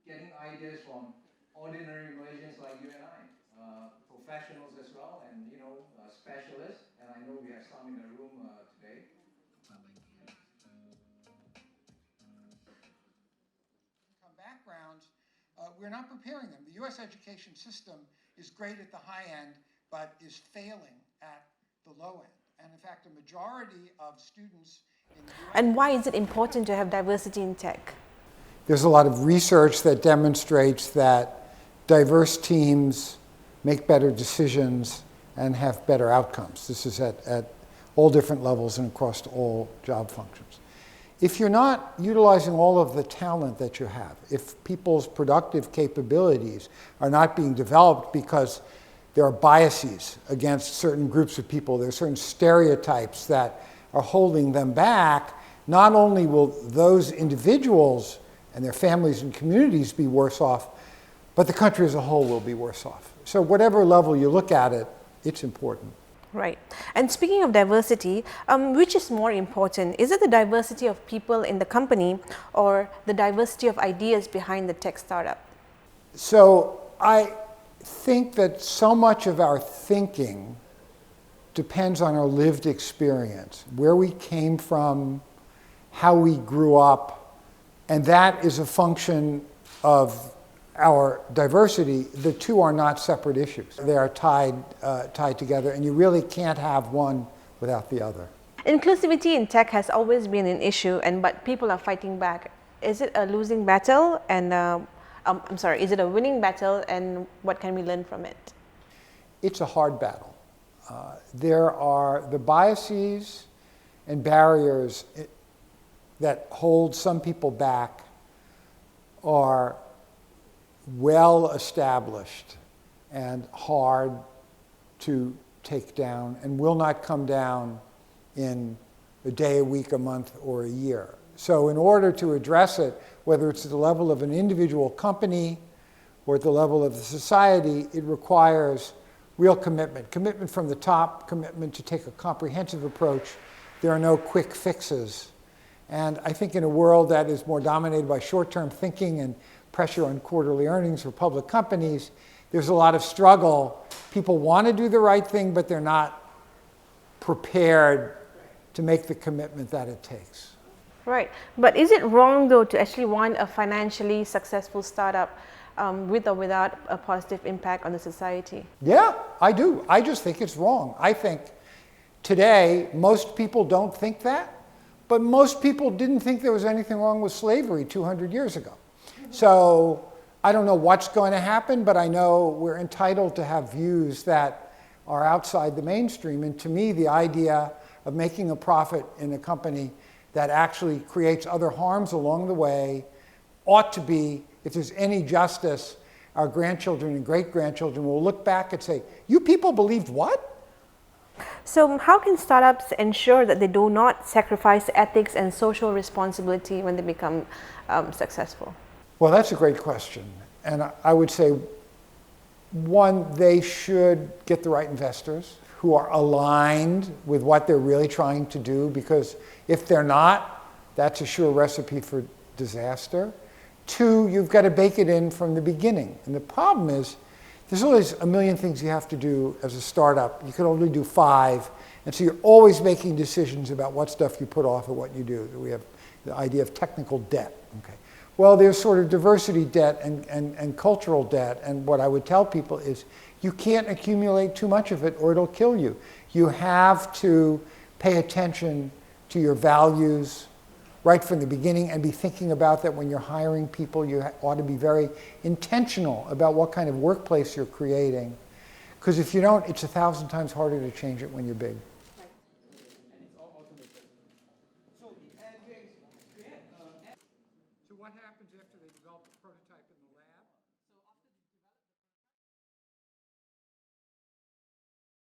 getting ideas from ordinary Malaysians like you and I, professionals as well, and specialists. And I know we have some in the room today. Backgrounds, we're not preparing them. The U.S. education system is great at the high end, but is failing at the low end. And in fact, a majority of students in the U.S. And why is it important to have diversity in tech? There's a lot of research that demonstrates that diverse teams make better decisions and have better outcomes. This is at all different levels and across all job functions. If you're not utilizing all of the talent that you have, if people's productive capabilities are not being developed because there are biases against certain groups of people, there are certain stereotypes that are holding them back, not only will those individuals and their families and communities be worse off, but the country as a whole will be worse off. So whatever level you look at it, it's important. Right. And speaking of diversity, which is more important? Is it the diversity of people in the company or the diversity of ideas behind the tech startup? So I think that so much of our thinking depends on our lived experience, where we came from, how we grew up, and that is a function of our diversity. The two are not separate issues. They are tied together, and you really can't have one without the other. Inclusivity in tech has always been an issue, but people are fighting back. Is it a losing battle? And is it a winning battle? And what can we learn from it? It's a hard battle. There are the biases and barriers that hold some people back are well established and hard to take down and will not come down in a day, a week, a month, or a year. So in order to address it, whether it's at the level of an individual company or at the level of the society, it requires real commitment. Commitment from the top, commitment to take a comprehensive approach. There are no quick fixes. And I think in a world that is more dominated by short-term thinking and pressure on quarterly earnings for public companies, there's a lot of struggle. People want to do the right thing, but they're not prepared to make the commitment that it takes. Right. But is it wrong, though, to actually want a financially successful startup with or without a positive impact on the society? Yeah, I do. I just think it's wrong. I think today, most people don't think that, but most people didn't think there was anything wrong with slavery 200 years ago. So I don't know what's going to happen, but I know we're entitled to have views that are outside the mainstream. And to me, the idea of making a profit in a company that actually creates other harms along the way ought to be, if there's any justice, our grandchildren and great-grandchildren will look back and say, you people believed what? So how can startups ensure that they do not sacrifice ethics and social responsibility when they become successful? Well, that's a great question. And I would say, one, they should get the right investors who are aligned with what they're really trying to do, because if they're not, that's a sure recipe for disaster. Two, you've got to bake it in from the beginning. And the problem is, there's always a million things you have to do as a startup. You can only do 5. And so you're always making decisions about what stuff you put off and what you do. We have the idea of technical debt. Okay. Well, there's sort of diversity debt and cultural debt. And what I would tell people is you can't accumulate too much of it or it'll kill you. You have to pay attention to your values right from the beginning and be thinking about that when you're hiring people. You ought to be very intentional about what kind of workplace you're creating. Because if you don't, it's 1,000 times harder to change it when you're big. So what happens after they develop a prototype in the